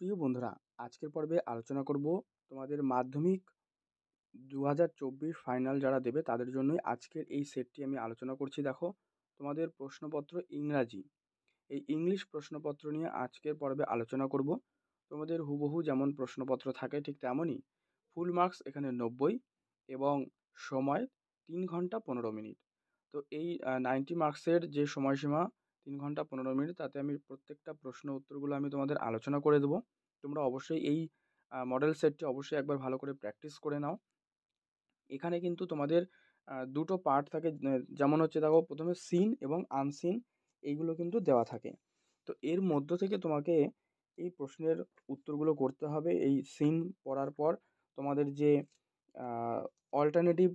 প্রিয় বন্ধুরা, আজকের পর্বে আলোচনা করব তোমাদের মাধ্যমিক 2024 ফাইনাল যারা দেবে তাদের জন্যই আজকের এই সেটটি আমি আলোচনা করছি। দেখো, তোমাদের প্রশ্নপত্র ইংরাজি, এই ইংলিশ প্রশ্নপত্র নিয়ে আজকের পর্বে আলোচনা করব। তোমাদের হুবহু যেমন প্রশ্নপত্র থাকে ঠিক তেমনই ফুল মার্কস এখানে 90 এবং সময় 3 ঘন্টা 15 মিনিট। তো এই 90 মার্কসের যে সময়সীমা 3 ঘন্টা 15 মিনিট, তাতে আমি প্রত্যেকটা প্রশ্ন উত্তরগুলো আমি তোমাদের আলোচনা করে দেবো। তোমরা অবশ্যই এই মডেল সেটটি অবশ্যই একবার ভালো করে প্র্যাকটিস করে নাও। এখানে কিন্তু তোমাদের দুটো পার্ট থাকে, যেমন হচ্ছে দেখো, প্রথমে সিন এবং আনসিন এইগুলো কিন্তু দেওয়া থাকে। তো এর মধ্য থেকে তোমাকে এই প্রশ্নের উত্তরগুলো করতে হবে। এই সিন পড়ার পর তোমাদের যে alternative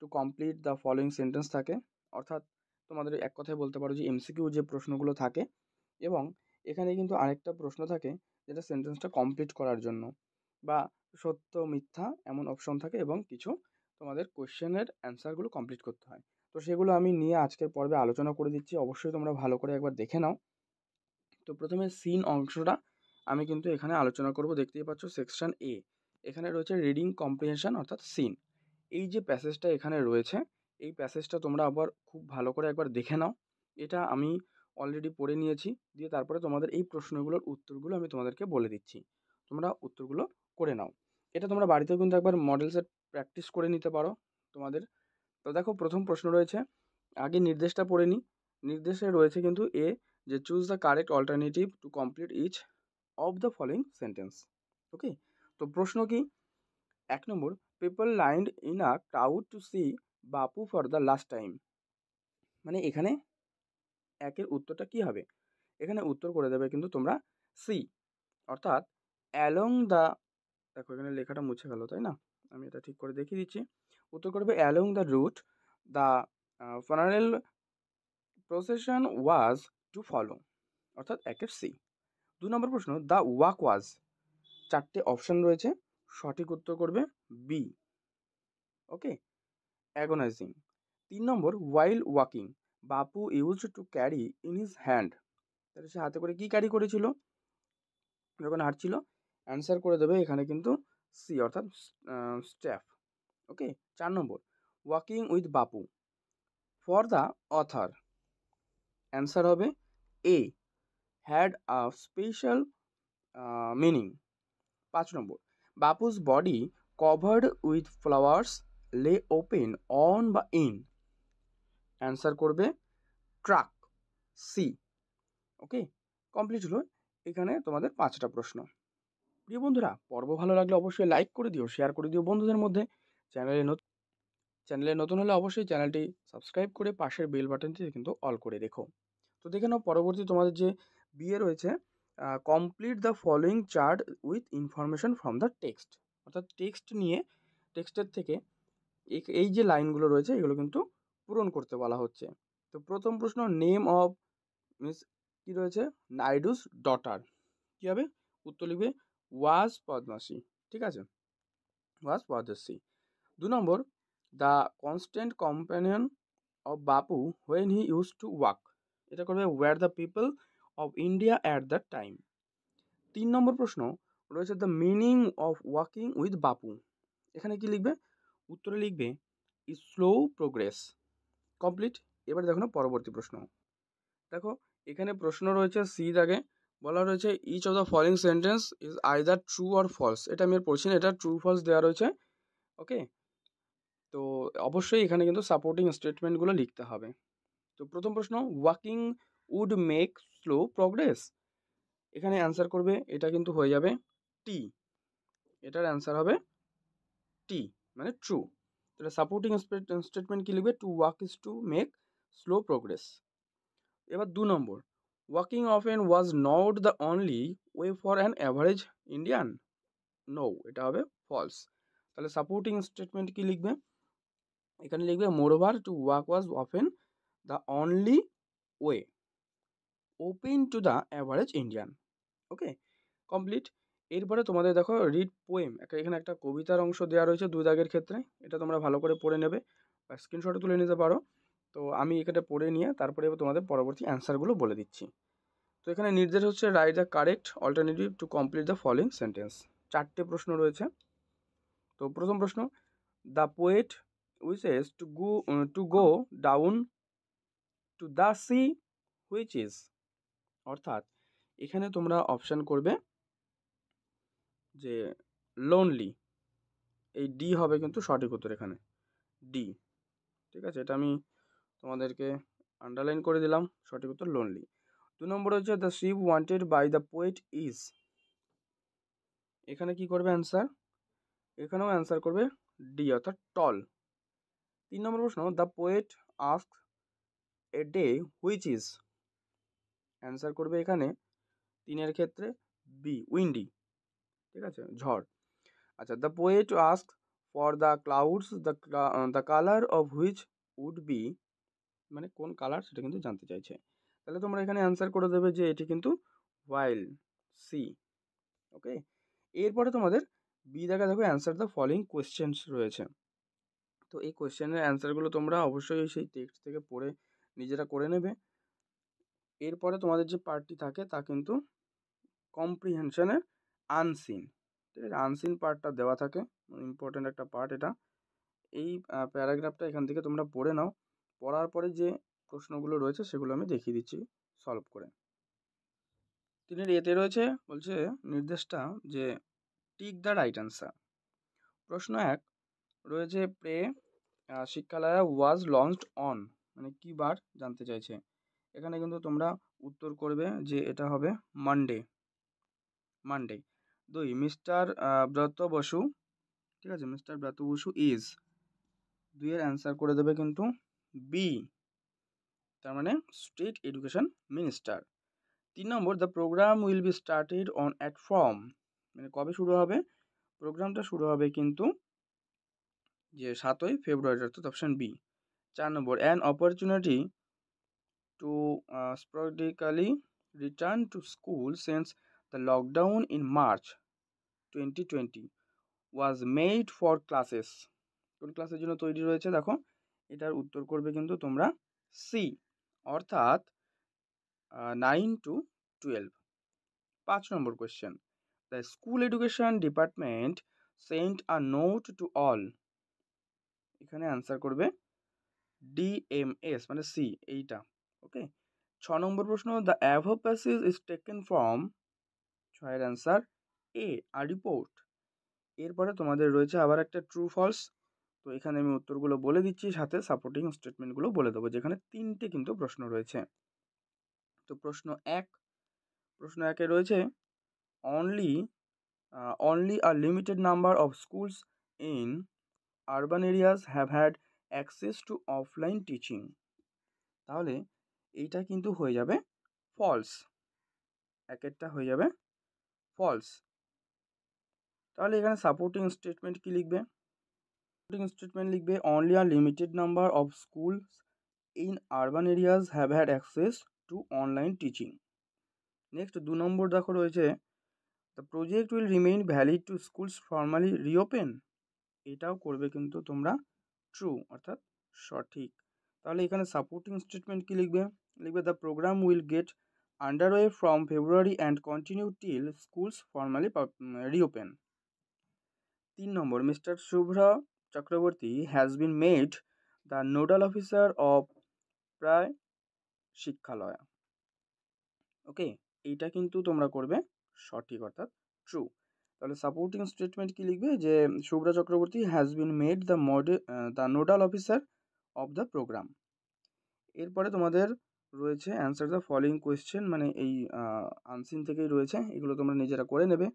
to complete the following sentence থাকে, অর্থাৎ তোমাদের এক কথায় বলতে পারো যে এমসিকিউ যে প্রশ্নগুলো থাকে, এবং এখানে কিন্তু আরেকটা প্রশ্ন থাকে যেটা সেন্টেন্সটা কমপ্লিট করার জন্য, বা সত্য মিথ্যা এমন অপশন থাকে, এবং কিছু তোমাদের কোয়েশ্চেনের অ্যান্সারগুলো কমপ্লিট করতে হয়। তো সেগুলো আমি নিয়ে আজকের পর্বে আলোচনা করে দিচ্ছি, অবশ্যই তোমরা ভালো করে একবার দেখে নাও। তো প্রথমে সিন অংশটা আমি কিন্তু এখানে আলোচনা করব। দেখতেই পাচ্ছ সেকশন এ, এখানে রয়েছে রিডিং কম্প্রিহেনশন অর্থাৎ সিন। এই যে প্যাসেজটা এখানে রয়েছে, এই প্যাসেজটা তোমরা আবার খুব ভালো করে একবার দেখে নাও। এটা আমি অলরেডি পড়ে নিয়েছি, দিয়ে তারপরে তোমাদের এই প্রশ্নগুলোর উত্তরগুলো আমি তোমাদেরকে বলে দিচ্ছি, তোমরা উত্তরগুলো করে নাও। এটা তোমরা বাড়িতেও কিন্তু একবার মডেল সেট প্র্যাকটিস করে নিতে পারো তোমাদের। তো দেখো, প্রথম প্রশ্ন রয়েছে, আগে নির্দেশটা পড়ে নিই। নির্দেশে রয়েছে কিন্তু এ, যে choose the correct alternative to complete each of the following sentence. Okay, তো প্রশ্ন কি? 1 নম্বর, people lined in a crowd to see Bapu for the last time. মানে এখানে একের উত্তরটা কি হবে? এখানে উত্তর করে দেবে কিন্তু তোমরা সি, অর্থাৎ অ্যালং দ্য, দেখো এখানে লেখাটা মুছে গেল তাই না, আমি এটা ঠিক করে দেখিয়ে দিচ্ছি। উত্তর করবে along the route the funeral procession was to follow, অর্থাৎ একের সি। 2 নম্বর প্রশ্ন, দ্য ওয়াক ওয়াজ, 4টে অপশন রয়েছে, সঠিক উত্তর করবে বি। Okay, agonizing. 3 নম্বর, while walking Bapu use to carry in his hand, তাহলে সে হাতে করে কি ক্যারি করেছিল যখন হাঁটছিল? অ্যান্সার করে দেবে এখানে কিন্তু সি, অর্থাৎ স্ট্যাফ। ওকে, 4 নম্বর, walking with Bapu for the author, answer হবে A, had a special meaning. 5 নম্বর, Bapu's body covered with flowers lay open on বা ইন, অ্যান্সার করবে ট্রাক, সি। ওকে, কমপ্লিট হলো এখানে তোমাদের 5টা প্রশ্ন। প্রিয় বন্ধুরা, পর্ব ভালো লাগলে অবশ্যই লাইক করে দিও, শেয়ার করে দিও বন্ধুদের মধ্যে। চ্যানেলে নতুন হলে অবশ্যই চ্যানেলটি সাবস্ক্রাইব করে পাশের বেল বাটনটি কিন্তু অল করে রেখো। তো দেখে নাও পরবর্তী তোমাদের যে বিয়ে রয়েছে, complete the following chart with information from the text, অর্থাৎ টেক্সট নিয়ে, টেক্সটের থেকে এই যে লাইনগুলো রয়েছে এগুলো কিন্তু পূরণ করতে বলা হচ্ছে। তো প্রথম প্রশ্ন, নেম অফ মিস কি রয়েছে, নাইডুস ডটার, কী হবে? উত্তর লিখবে ওয়াজ পদ্মাশ্রী, ঠিক আছে, ওয়াজ পদ্মশ্রী। 2 নম্বর, the constant companion of Bapu when he use to walk, এটা করবে were the people of India at the time. 3 নম্বর প্রশ্ন রয়েছে, the meaning of walking with Bapu, এখানে কি লিখবে? উত্তরে লিখবে স্লো প্রোগ্রেস। কমপ্লিট। এবার দেখো না পরবর্তী প্রশ্ন। দেখো, এখানে প্রশ্ন রয়েছে সি দাগে, বলা রয়েছে each of the following sentence is either true or false, এটা আমি আর পড়ছি না, এটা ট্রু ফলস দেওয়া রয়েছে। ওকে, তো অবশ্যই এখানে কিন্তু সাপোর্টিং স্টেটমেন্টগুলো লিখতে হবে। তো প্রথম প্রশ্ন, walking would make slow progress, এখানে অ্যান্সার করবে, এটা কিন্তু হয়ে যাবে টি, এটার অ্যান্সার হবে টি, মানে ট্রু। তাহলে সাপোর্টিং স্টেটমেন্ট কি লিখবে? To walk is to make slow progress. এবার 2 নম্বর, walking often was not the only way for an average Indian, no, এটা হবে ফলস। তাহলে সাপোর্টিং স্টেটমেন্ট কি লিখবে? এখানে লিখবে moreover to walk was often the only way open to the average Indian. Okay, complete. এরপরে তোমাদের দেখো রিড পোয়েম, এখানে একটা কবিতার অংশ দেওয়া রয়েছে 2 দাগের ক্ষেত্রে, এটা তোমরা ভালো করে পড়ে নেবে বা স্ক্রিনশটও তুলে নিতে পারো। তো আমি এখানে পড়ে নিয়ে তারপরে এবার তোমাদের পরবর্তী অ্যান্সারগুলো বলে দিচ্ছি। তো এখানে নির্দেশ হচ্ছে write the correct alternative to complete the following sentence. 4টে প্রশ্ন রয়েছে। তো প্রথম প্রশ্ন, the poet wishes to go down to the sea which is, অর্থাৎ এখানে তোমরা অপশান করবে যে লোনলি, এই ডি হবে কিন্তু সঠিক উত্তর এখানে, ডি। ঠিক আছে, এটা আমি তোমাদেরকে আন্ডারলাইন করে দিলাম, সঠিক উত্তর লোনলি। 2 নম্বর হচ্ছে the ship wanted by the poet is, এখানে কি করবে অ্যান্সার, এখানেও অ্যান্সার করবে ডি অর্থাৎ টল। 3 নম্বর প্রশ্ন, the poet ask a day which is, answer করবে এখানে 3-এর ক্ষেত্রে বি উইন্ডি। ঠিক আছে, ঝড়। আচ্ছা, the poet ask for the clouds the colour of which would be, মানে কোন কালার সেটা কিন্তু জানতে চাইছে। তাহলে তোমরা এখানে অ্যান্সার করে দেবে যে এটি কিন্তু ওয়াইল, সি। ওকে, এরপরে তোমাদের বি দেখা দেখো অ্যান্সার দ্য ফলোইং কোয়েশ্চেন্স রয়েছে। তো এই কোয়েশ্চেনের অ্যান্সারগুলো তোমরা অবশ্যই সেই টেক্সট থেকে পড়ে নিজেরা করে নেবে। এরপরে তোমাদের যে পার্টটি থাকে তা কিন্তু কম্প্রিহেনশনের আনসিন। ঠিক আছে, আনসিন পার্টটা দেওয়া থাকে, ইম্পর্ট্যান্ট একটা পার্ট এটা। এই প্যারাগ্রাফটা এখান থেকে তোমরা পড়ে নাও, পড়ার পরে যে প্রশ্নগুলো রয়েছে সেগুলো আমি দেখিয়ে দিচ্ছি সলভ করে। 3-এর এতে রয়েছে, বলছে নির্দেশটা যে টিক দ্য রাইট অ্যান্সার। প্রশ্ন 1 রয়েছে প্রে শিক্ষালয়া ওয়াজ লঞ্চড অন, মানে কি বার জানতে চাইছে। এখানে কিন্তু তোমরা উত্তর করবে যে এটা হবে মানডে। 2 মিস্টার ব্রত বসু, ঠিক আছে, মিস্টার ব্রত বসু ইজ, 2-এর অ্যান্সার করে দেবে কিন্তু বি, তার মানে স্টেট এডুকেশন মিনিস্টার। 3 নম্বর, the programme will be started on at from, মানে কবে শুরু হবে, প্রোগ্রামটা শুরু হবে কিন্তু যে 7ই ফেব্রুয়ারি, অর্থাৎ অপশান বি। 4 নম্বর, an opportunity to sporadically return to school since the lockdown in March 2020 was made for classes, কোন ক্লাসের জন্য তৈরি রয়েছে দেখো, এটার উত্তর করবে কিন্তু তোমরা সি, অর্থাৎ 9 to 12। 5 নম্বর question, the school education department sent a note to all, এখানে অ্যান্সার করবে ডিএমএস, মানে সি এইটা। ওকে, 6 নম্বর প্রশ্ন, the above passage is taken from, 6-এর অ্যান্সার এ আর রিপোর্ট। এরপরে তোমাদের রয়েছে আবার একটা ট্রু ফলস, তো এখানে আমি উত্তরগুলো বলে দিচ্ছি, সাথে সাপোর্টিং স্টেটমেন্টগুলো বলে দেবো, যেখানে 3টে কিন্তু প্রশ্ন রয়েছে। তো প্রশ্ন 1-এ রয়েছে only a limited number of schools in urban areas have had access to offline teaching, তাহলে এইটা কিন্তু হয়ে যাবে ফলস, একেরটা হয়ে যাবে ফলস। তাহলে এখানে সাপোর্টিং স্টেটমেন্ট কি লিখবে, সাপোর্টিং স্টেটমেন্ট লিখবে only a limited number of schools in urban areas have had access to online teaching. Next 2 নম্বর দেখো রয়েছে the project will remain valid to schools formally reopen, এটাও করবে কিন্তু তোমরা ট্রু, অর্থাৎ সঠিক। তাহলে এখানে সাপোর্টিং স্টেটমেন্ট কি লিখবে, the programme will get underway from February and continue till schools formally reopen. 3 নম্বর, Mr Shubhra Chakraborty has been made the nodal officer of Paray Shikshalaya. ওকে, এইটা কিন্তু তোমরা করবে সঠিক, অর্থাৎ ট্রু। তাহলে সাপোর্টিং স্টেটমেন্ট কি লিখবে, যে Shubhra Chakraborty has been made the nodal officer of the programme. এরপরে তোমাদের রয়েছে অ্যান্সার দ্য ফলোইং কোয়েশ্চেন, মানে এই আনসিন থেকেই রয়েছে, এগুলো তোমরা নিজেরা করে নেবে।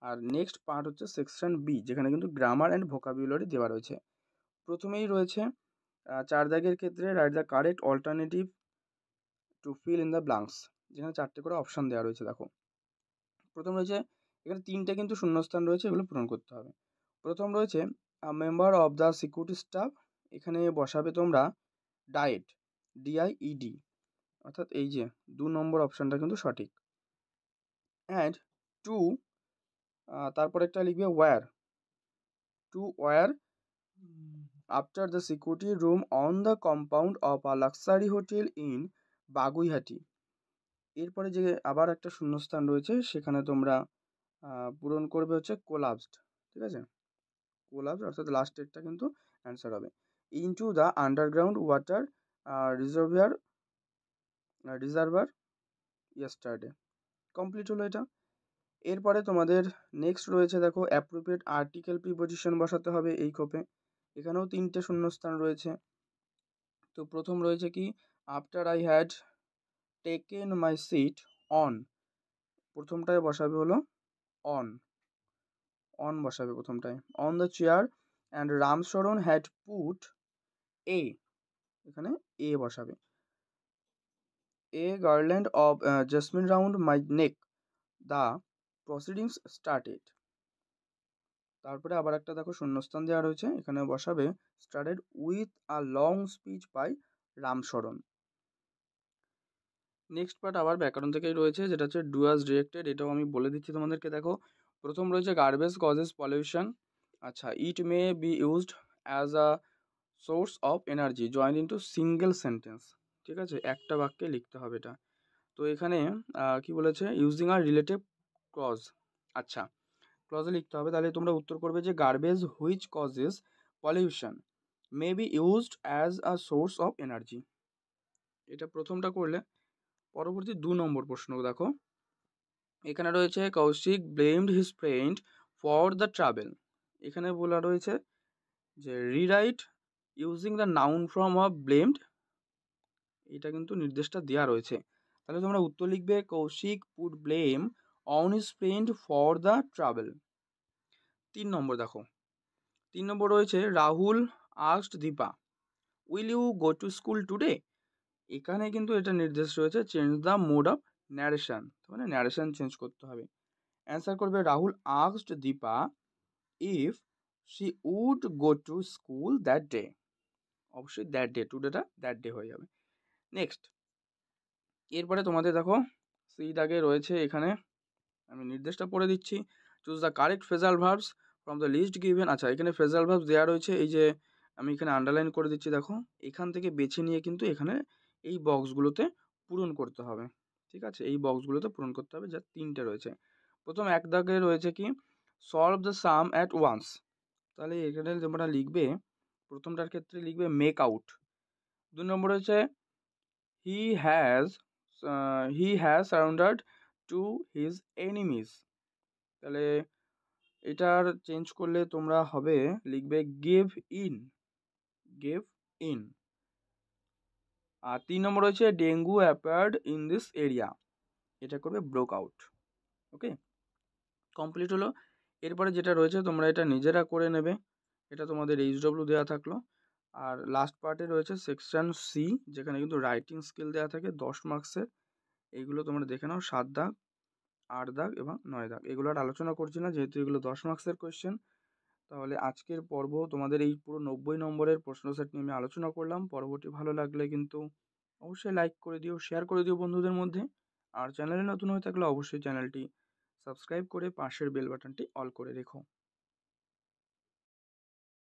আর নেক্সট পার্ট হচ্ছে সেকশন বি, যেখানে কিন্তু গ্রামার অ্যান্ড ভোকাবুলারি দেওয়া রয়েছে। প্রথমেই রয়েছে 4 দাগের ক্ষেত্রে right the correct alternative two fill in the blanks, যেখানে 4টে করে অপশান দেওয়া রয়েছে দেখো। প্রথম রয়েছে, এখানে 3টে কিন্তু শূন্যস্থান রয়েছে, এগুলো পূরণ করতে হবে। প্রথম রয়েছে আ member of the security staff, এখানে বসাবে তোমরা ডায়েট, ডিআইইডি, অর্থাৎ এই যে 2 নম্বর অপশানটা কিন্তু সঠিক। অ্যান্ড টু, তারপর একটা লিখবে were, two were after the security room on the compound of a luxury hotel in Baguiati, এরপরে যে আবার একটা শূন্যস্থান রয়েছে সেখানে তোমরা পূরণ করবে হচ্ছে কোলাপসড, ঠিক আছে? কোলাপস অর্থাৎ লাস্টেরটা কিন্তু অ্যান্সার হবে। Into the underground water reservoir yesterday. Complete হলো এটা। এরপরে তোমাদের নেক্সট রয়েছে দেখো অ্যাপ্রোপ্রিয়েট আর্টিকেল প্রিপোজিশন বসাতে হবে এই কোপে। এখানেও 3টে শূন্যস্থান রয়েছে। তো প্রথম রয়েছে কি, after I had taken my seat on, প্রথমটায় বসাবে হলো অন, অন বসাবে প্রথমটায়। On the chair and Ramcharan had put a, এখানে এ বসাবে। A garland of jasmine round my neck, the proceedings started. তারপরে আবার একটা দেখো শূন্যস্থান দেওয়া রয়েছে, এখানে বসাবে started with a long speech by Ramcharan. Next part আবার ব্যাকরণ থেকেই রয়েছে, যেটা হচ্ছে ডু অ্যাজ ডিরেক্টেড। এটাও আমি বলে দিচ্ছি তোমাদেরকে। দেখো প্রথম রয়েছে গার্বেজ কজেস পলিউশন। আচ্ছা, it may be used as a source of energy, join into single sentence, ঠিক আছে? একটা বাক্যে লিখতে হবে এটা। তো এখানে কি বলেছে, ইউজিং আর রিলেটিভ ক্লজ। আচ্ছা, ক্লজে লিখতে হবে, তাহলে তোমরা উত্তর করবে যে garbage which causes pollution May be used as a source of energy. এটা প্রথমটা করলে পরবর্তী 2 নম্বর প্রশ্ন দেখো, এখানে রয়েছে Kaushik blamed his friend for the travel. এখানে বলা রয়েছে যে rewrite using the noun form of blamed, এটা কিন্তু নির্দেশটা দেওয়া রয়েছে। তাহলে তোমরা উত্তর লিখবে Kaushik put blame on his friend for the travel. 3 নম্বর দেখো, 3 নম্বর রয়েছে Rahul asked Dipa will you go to school today. এখানে কিন্তু এটা নির্দেশ রয়েছে change the mode of narration, মানে ন্যারেশন চেঞ্জ করতে হবে। অ্যান্সার করবে Rahul asked Dipa if she would go to school that day. অবশ্যই দ্যাট ডে, টুডেটা দ্যাট ডে হয়ে যাবে। নেক্সট, এরপরে তোমাদের দেখো সেই দাগে রয়েছে, এখানে আমি নির্দেশটা পড়ে দিচ্ছি। Choose the correct phrasal verbs from the list given. আচ্ছা, এখানে ফ্রেজাল ভার্বস দেওয়া রয়েছে, এই যে আমি এখানে আন্ডারলাইন করে দিচ্ছি দেখো, এখান থেকে বেছে নিয়ে কিন্তু এখানে এই বক্সগুলোতে পূরণ করতে হবে, ঠিক আছে? এই বক্সগুলোতে পূরণ করতে হবে, যা 3টে রয়েছে। প্রথম এক দাগে রয়েছে কি, solve the sum at once. তাহলে এখানে তোমরা লিখবে, প্রথমটার ক্ষেত্রে লিখবে মেক আউট। 2 নম্বর হচ্ছে he has surrounded to his enemies. তাহলে এটার চেঞ্জ করলে তোমরা হবে লিখবে গিভ ইন, গিভ ইন। আর 3 নম্বর হচ্ছে dengue appeared in this area, এটা করবে ব্রোক আউট। ওকে, কমপ্লিট হলো। এরপরে যেটা রয়েছে তোমরা এটা নিজেরা করে নেবে, এটা তোমাদের HW দেওয়া থাকলো। আর লাস্ট পার্টে রয়েছে সেকশন সি, যেখানে কিন্তু রাইটিং স্কিল দেওয়া থাকে 10 মার্কসের। এইগুলো তোমরা দেখে নাও, 7 দাগ, 8 দাগ এবং 9 দাগ। এগুলো আর আলোচনা করছি না, যেহেতু এগুলো 10 মার্কসের কোয়েশ্চেন। তাহলে আজকের পর্ব তোমাদের এই পুরো 90 নম্বরের প্রশ্ন সেট নিয়ে আমি আলোচনা করলাম। পরবর্তী ভালো লাগলে কিন্তু অবশ্যই লাইক করে দিও, শেয়ার করে দিও বন্ধুদের মধ্যে। আর চ্যানেলে নতুন হয়ে থাকলে অবশ্যই চ্যানেলটি সাবস্ক্রাইব করে পাশের বেল বাটনটি অল করে রেখো।